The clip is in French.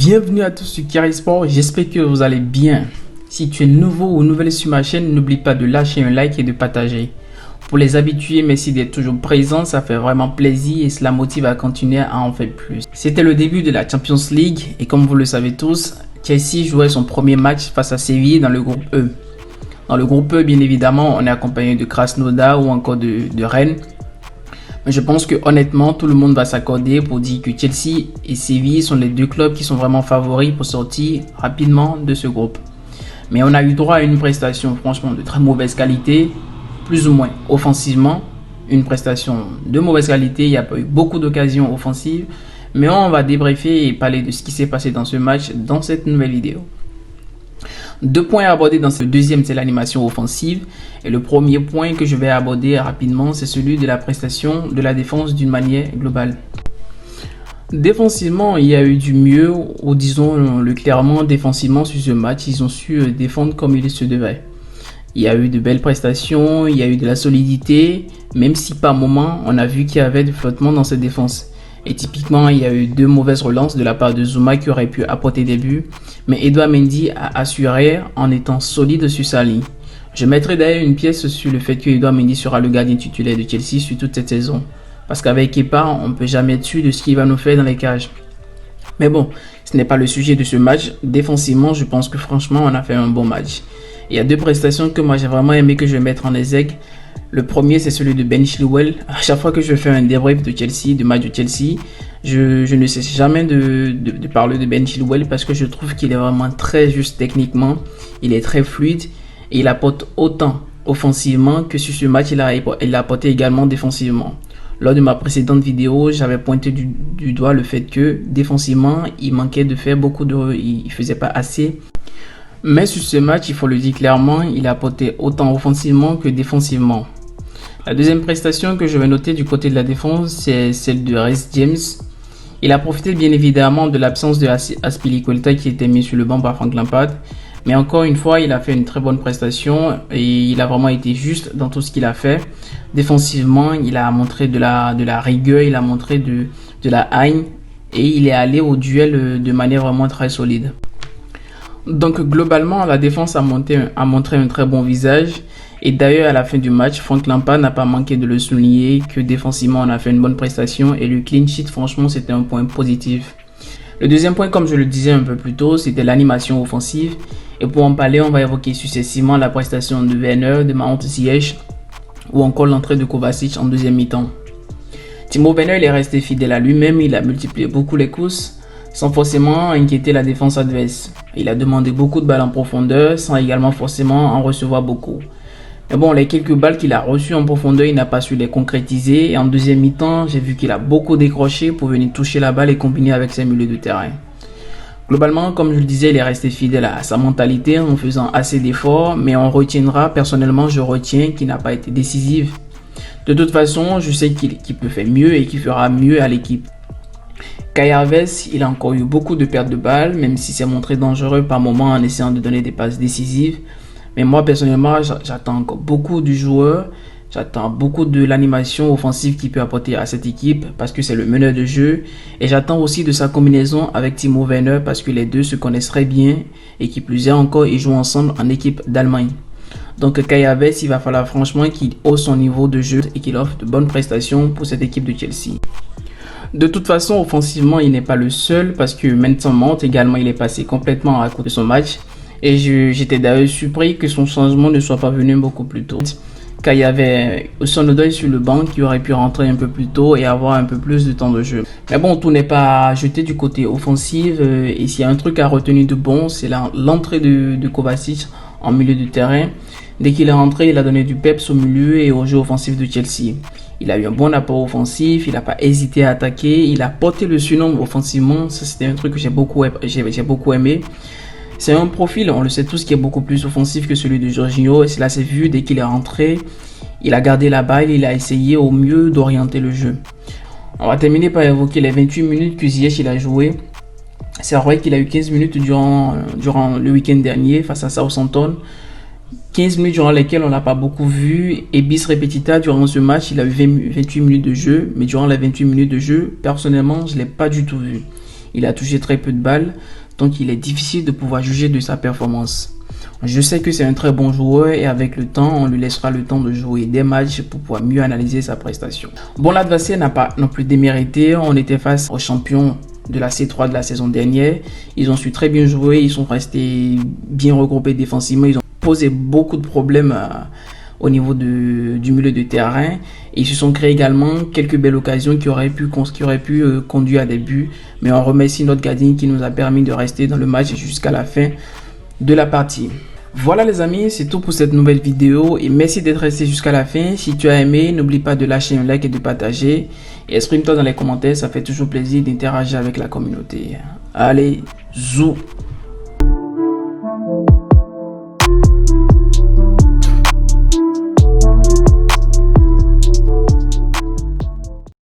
Bienvenue à tous sur Carré Sport, j'espère que vous allez bien. Si tu es nouveau ou nouvelle sur ma chaîne, n'oublie pas de lâcher un like et de partager. Pour les habitués, merci d'être toujours présent, ça fait vraiment plaisir et cela motive à continuer à en faire plus. C'était le début de la Champions League et comme vous le savez tous, Chelsea jouait son premier match face à Séville dans le groupe E. Dans le groupe E, bien évidemment, on est accompagné de Krasnodar ou encore de Rennes. Mais je pense que honnêtement, tout le monde va s'accorder pour dire que Chelsea et Séville sont les deux clubs qui sont vraiment favoris pour sortir rapidement de ce groupe. Mais on a eu droit à une prestation franchement de très mauvaise qualité, plus ou moins offensivement. Une prestation de mauvaise qualité, il n'y a pas eu beaucoup d'occasions offensives. Mais on va débriefer et parler de ce qui s'est passé dans ce match dans cette nouvelle vidéo. 2 points à aborder dans ce deuxième, c'est l'animation offensive. Et le premier point que je vais aborder rapidement, c'est celui de la prestation de la défense d'une manière globale. Défensivement, il y a eu du mieux, ou disons-le clairement, défensivement sur ce match, ils ont su défendre comme il se devait. Il y a eu de belles prestations, il y a eu de la solidité, même si par moments, on a vu qu'il y avait du flottement dans cette défense. Et typiquement, il y a eu 2 mauvaises relances de la part de Zouma qui aurait pu apporter des buts. Mais Edouard Mendy a assuré en étant solide sur sa ligne. Je mettrai d'ailleurs une pièce sur le fait que Edouard Mendy sera le gardien titulaire de Chelsea sur toute cette saison. Parce qu'avec Kepa, on ne peut jamais être sûr de ce qu'il va nous faire dans les cages. Mais bon, ce n'est pas le sujet de ce match. Défensivement, je pense que franchement, on a fait un bon match. Il y a 2 prestations que moi j'ai vraiment aimé que je vais mettre en exergue. Le premier, c'est celui de Ben Chilwell. À chaque fois que je fais un débrief de Chelsea, de match de Chelsea, je ne cesse jamais de parler de Ben Chilwell parce que je trouve qu'il est vraiment très juste techniquement. Il est très fluide et il apporte autant offensivement que sur ce match, il a apporté également défensivement. Lors de ma précédente vidéo, j'avais pointé du doigt le fait que défensivement, il manquait de faire il faisait pas assez. Mais sur ce match, il faut le dire clairement, il a apporté autant offensivement que défensivement. La deuxième prestation que je vais noter du côté de la défense, c'est celle de Reece James. Il a profité bien évidemment de l'absence de Azpilicueta qui était mis sur le banc par Frank Lampard. Mais encore une fois, il a fait une très bonne prestation et il a vraiment été juste dans tout ce qu'il a fait. Défensivement, il a montré de la rigueur, il a montré de la haine et il est allé au duel de manière vraiment très solide. Donc globalement, la défense a montré un très bon visage. Et d'ailleurs, à la fin du match, Frank Lampard n'a pas manqué de le souligner que défensivement, on a fait une bonne prestation. Et le clean sheet, franchement, c'était un point positif. Le deuxième point, comme je le disais un peu plus tôt, c'était l'animation offensive. Et pour en parler, on va évoquer successivement la prestation de Werner, de Mount Ziyech ou encore l'entrée de Kovacic en deuxième mi-temps. Timo Werner, il est resté fidèle à lui-même. Il a multiplié beaucoup les courses sans forcément inquiéter la défense adverse. Il a demandé beaucoup de balles en profondeur sans également forcément en recevoir beaucoup. Mais bon, les quelques balles qu'il a reçues en profondeur, il n'a pas su les concrétiser. Et en deuxième mi-temps, j'ai vu qu'il a beaucoup décroché pour venir toucher la balle et combiner avec ses milieux de terrain. Globalement, comme je le disais, il est resté fidèle à sa mentalité en faisant assez d'efforts. Mais on retiendra, personnellement, je retiens qu'il n'a pas été décisif. De toute façon, je sais qu'il peut faire mieux et qu'il fera mieux à l'équipe. Kai Havertz, il a encore eu beaucoup de pertes de balles, même si c'est montré dangereux par moments en essayant de donner des passes décisives. Mais moi, personnellement, j'attends encore beaucoup du joueur. J'attends beaucoup de l'animation offensive qu'il peut apporter à cette équipe parce que c'est le meneur de jeu. Et j'attends aussi de sa combinaison avec Timo Werner parce que les deux se connaissent très bien et qui plus est encore, ils jouent ensemble en équipe d'Allemagne. Donc Kai Havertz, il va falloir franchement qu'il hausse son niveau de jeu et qu'il offre de bonnes prestations pour cette équipe de Chelsea. De toute façon, offensivement, il n'est pas le seul parce que Mason Mount également, il est passé complètement à côté de son match. Et j'étais d'ailleurs surpris que son changement ne soit pas venu beaucoup plus tôt. Car il y avait Hudson-Odoi sur le banc qui aurait pu rentrer un peu plus tôt et avoir un peu plus de temps de jeu. Mais bon, tout n'est pas jeté du côté offensif. Et s'il y a un truc à retenir de bon, c'est l'entrée de Kovacic en milieu de terrain. Dès qu'il est rentré, il a donné du peps au milieu et au jeu offensif de Chelsea. Il a eu un bon apport offensif, il n'a pas hésité à attaquer, il a porté le surnom offensivement. Ça, c'était un truc que j'ai beaucoup aimé. C'est un profil, on le sait tous, qui est beaucoup plus offensif que celui de Jorginho. Et cela s'est vu dès qu'il est rentré. Il a gardé la balle, il a essayé au mieux d'orienter le jeu. On va terminer par évoquer les 28 minutes que Ziyech a joué. C'est vrai qu'il a eu 15 minutes durant le week-end dernier face à Southampton. 15 minutes durant lesquelles on n'a pas beaucoup vu. Et bis repetita, durant ce match, il a eu 28 minutes de jeu. Mais durant les 28 minutes de jeu, personnellement, je ne l'ai pas du tout vu. Il a touché très peu de balles, donc il est difficile de pouvoir juger de sa performance. Je sais que c'est un très bon joueur et avec le temps, on lui laissera le temps de jouer des matchs pour pouvoir mieux analyser sa prestation. Bon, l'adversaire n'a pas non plus démérité. On était face aux champions de la C3 de la saison dernière. Ils ont su très bien jouer, ils sont restés bien regroupés défensivement. Ils ont posé beaucoup de problèmes au niveau du milieu de terrain. Et ils se sont créés également quelques belles occasions qui auraient pu conduire à des buts. Mais on remercie notre gardien qui nous a permis de rester dans le match jusqu'à la fin de la partie. Voilà les amis, c'est tout pour cette nouvelle vidéo et merci d'être resté jusqu'à la fin. Si tu as aimé, n'oublie pas de lâcher un like et de partager. Et exprime-toi dans les commentaires, ça fait toujours plaisir d'interagir avec la communauté. Allez, zou!